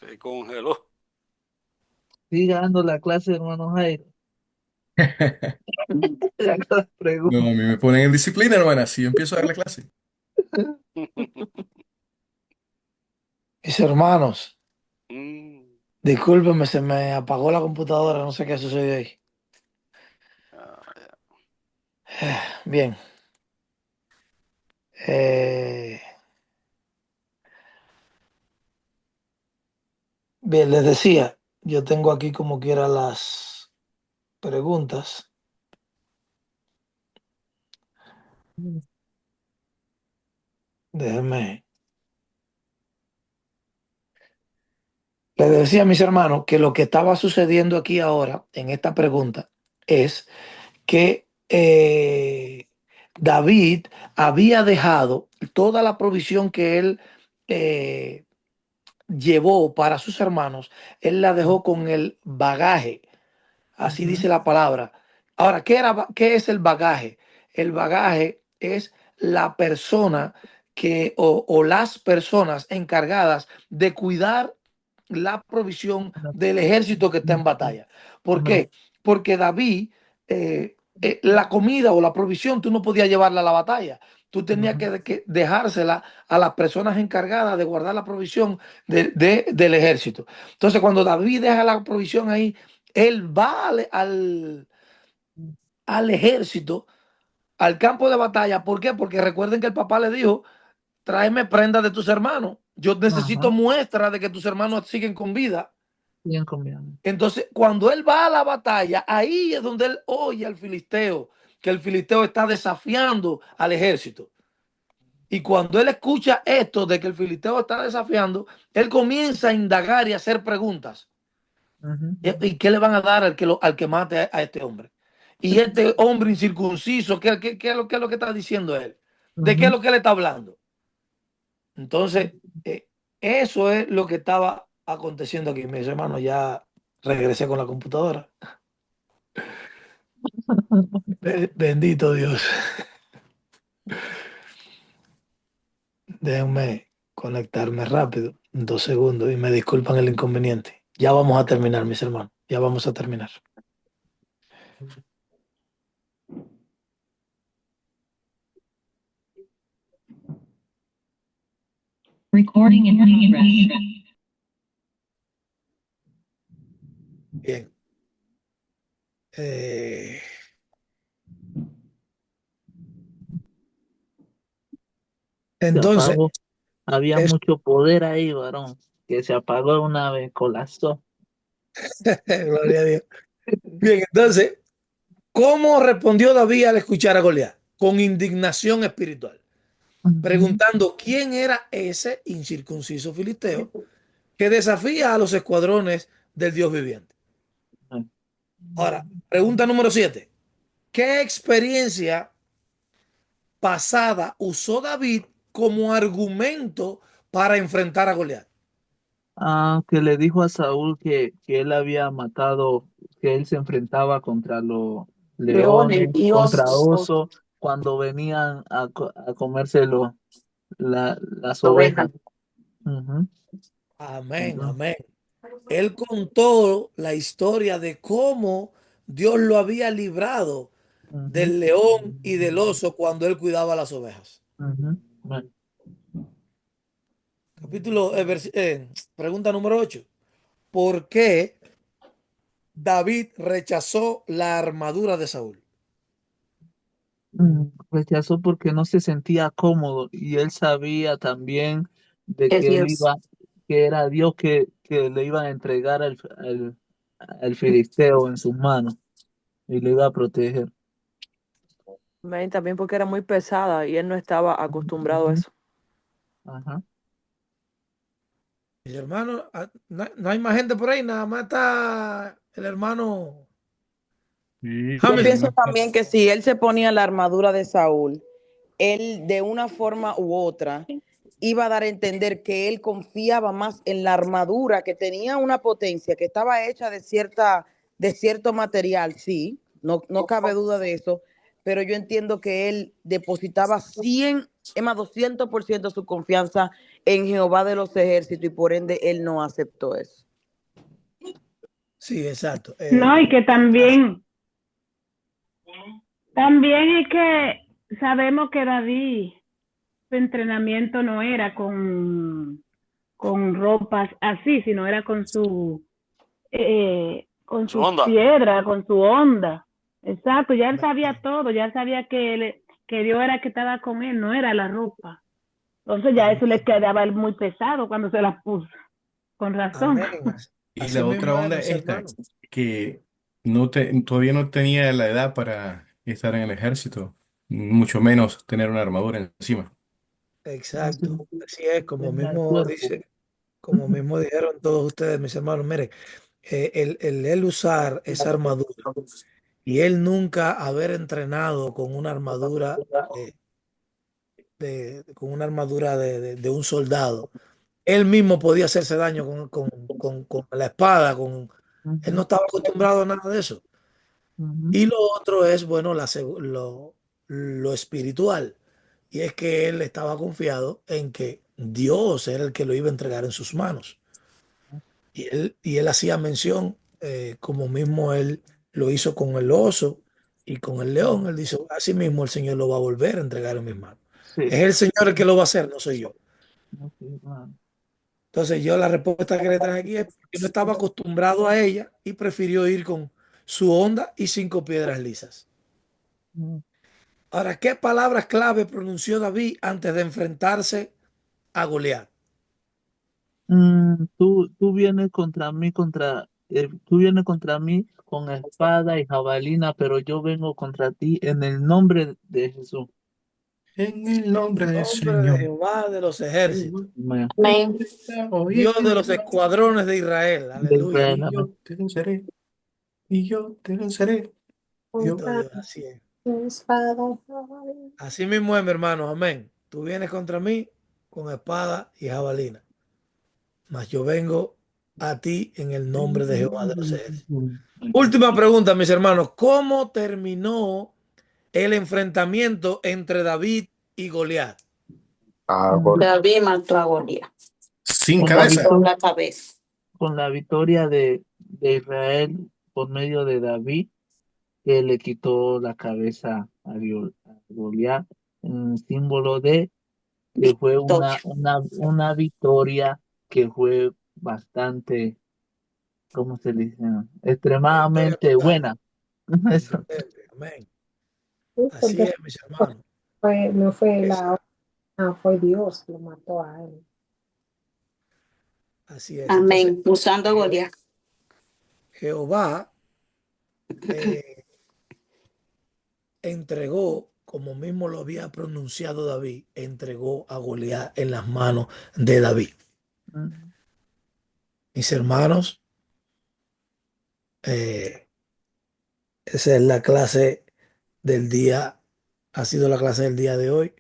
Se congeló. Siga dando la clase, hermano Jairo. Haga las No, a preguntas. mí me ponen en disciplina, hermana, si yo empiezo a dar la clase. Mis hermanos, Mm, discúlpenme, se me apagó la computadora, no sé qué sucedió ahí. ah, Bien. eh, bien, les decía, yo tengo aquí como quiera las preguntas. Déjenme. Les decía a mis hermanos que lo que estaba sucediendo aquí ahora en esta pregunta es que David había dejado toda la provisión que él eh, llevó para sus hermanos, él la dejó con el bagaje. Así Ujú, dice la palabra. Ahora, ¿qué es el bagaje? El bagaje es la persona o las personas encargadas de cuidar la provisión del ejército que está en ujú. batalla. ¿Por Amén. qué? Porque David, la comida o la provisión, tú no podías llevarla a la batalla. Tú tenías Ujú, que dejársela a las personas encargadas de guardar la provisión del ejército. Entonces, cuando David deja la provisión ahí, él va al ejército, al campo de batalla. ¿Por qué? Porque recuerden que el papá le dijo, tráeme prendas de tus hermanos. Yo necesito ajá, muestra de que tus hermanos siguen con vida. bien comiendo. Entonces, cuando él va a la batalla, ahí es donde él oye al filisteo, que el filisteo está desafiando al ejército. Y cuando él escucha esto de que el filisteo está desafiando, él comienza a indagar y a hacer preguntas. Ujú. ¿Y qué le van a dar al que mate a este hombre? Y este hombre incircunciso, qué es lo que está diciendo él? ¿De qué es Ujú. lo que él está hablando? Entonces, eso es lo que estaba aconteciendo aquí. Mis hermanos, ya regresé con la computadora. Bendito Dios. Déjenme conectarme rápido, 2 segundos, y me disculpan el inconveniente. Ya vamos a terminar, mis hermanos. Ya vamos a terminar. Recording in progress. Bien. Eh, Se entonces, apagó. Había es, mucho poder ahí, varón, que se apagó de una vez, colapsó. gloria a Dios. Bien, entonces, ¿cómo respondió David al escuchar a Goliat? Con indignación espiritual, Ujú. preguntando quién era ese incircunciso filisteo que desafía a los escuadrones del Dios viviente. Ahora, pregunta número 7. ¿Qué experiencia pasada usó David como argumento para enfrentar a Goliat? Ah, que le dijo a Saúl que él había matado, que él se enfrentaba contra los Leones leones, y contra osos, osos, cuando venían a comerse las ovejas. ovejas. Ujú. Amén, Entonces, amén. Él contó la historia de cómo Dios lo había librado ujú, del león y del oso cuando él cuidaba las ovejas. ujú. Bueno, Pregunta número 8. ¿Por qué David rechazó la armadura de Saúl? rechazó porque no se sentía cómodo y él sabía también de Es que él Dios. iba, que era Dios que le iba a entregar al filisteo en sus manos y le iba a proteger. Amén, también porque era muy pesada y él no estaba acostumbrado a Ujú. eso. Ajá. Mis hermanos, no hay más gente por ahí, nada más está el hermano Sí, Yo Hamilton. pienso hermano. también que si él se ponía la armadura de Saúl, él de una forma u otra iba a dar a entender que él confiaba más en la armadura, que tenía una potencia, que estaba hecha de cierto material, sí, no cabe duda de eso, pero yo entiendo que él depositaba 100, es más, 200% su confianza en Jehová de los ejércitos y por ende él no aceptó eso. Sí, exacto. No, y que también es que sabemos que David, su entrenamiento no era con ropas así, sino era con Su sus onda. piedras, con su onda. Exacto, ya él sabía todo, ya él sabía que Dios era que estaba con él, no era la ropa. Entonces ya Amén, eso le quedaba a él muy pesado cuando se las puso, con razón. amén. Y Así la otra mismo es, onda mis es esta, hermanos. que todavía no tenía la edad para estar en el ejército, mucho menos tener una armadura encima. No sé, Exacto. Así es, tenía el cuerpo. como mismo dijeron todos ustedes, mis hermanos. Mire, él usar esa armadura y él nunca haber entrenado con una armadura con una armadura de un soldado. Él mismo podía hacerse daño con la espada, él no Ujú, estaba acostumbrado a nada de eso. ujú. Y lo otro es, bueno, lo espiritual. Y es que él estaba confiado en que Dios era el que lo iba a entregar en sus manos. Y él hacía mención, como mismo él lo hizo con el oso y con el león. Él dice, así mismo el Señor lo va a volver a entregar en mis manos. Sí. Es el Señor el que lo va a hacer, no soy yo. Ok, bueno. Entonces yo la respuesta que le traje aquí es porque no estaba acostumbrado a ella y prefirió ir con su onda y 5 piedras lisas. Mm, Ahora, ¿qué palabras clave pronunció David antes de enfrentarse a Goliat? tú vienes tú vienes contra mí con espada y jabalina, pero yo vengo contra ti en el nombre de Jesús. en el nombre del Nombre de Señor. Jehová de los ejércitos, Amén. Amén. Dios de los escuadrones de Israel. Aleluya. Israel, Y amén. yo te venceré, y yo te venceré. Yo, Bendito Dios, así es. Así mismo es, mi hermano. Amén. Tú vienes contra mí con espada y jabalina, mas yo vengo a ti en el nombre de Jehová de los ejércitos. Última pregunta, mis hermanos. ¿Cómo terminó el enfrentamiento entre David y Goliat? David mató a Goliat sin Con la cabeza. con victoria, la cabeza. con la victoria de Israel por medio de David, que le quitó la cabeza a Goliat, un símbolo de que fue Victoria. una victoria que fue bastante, ¿cómo se le dice? Una victoria Extremadamente total, buena. Eso. contundente. Amén. Sí, Así porque es, mis hermanos. no fue Esa- fue Dios que lo mató a él. así es. Entonces, Amén. Usando a Goliat. Jehová eh, entregó, como mismo lo había pronunciado David, entregó a Goliat en las manos de David. Mm. Mis hermanos, esa es la clase del día, ha sido la clase del día de hoy.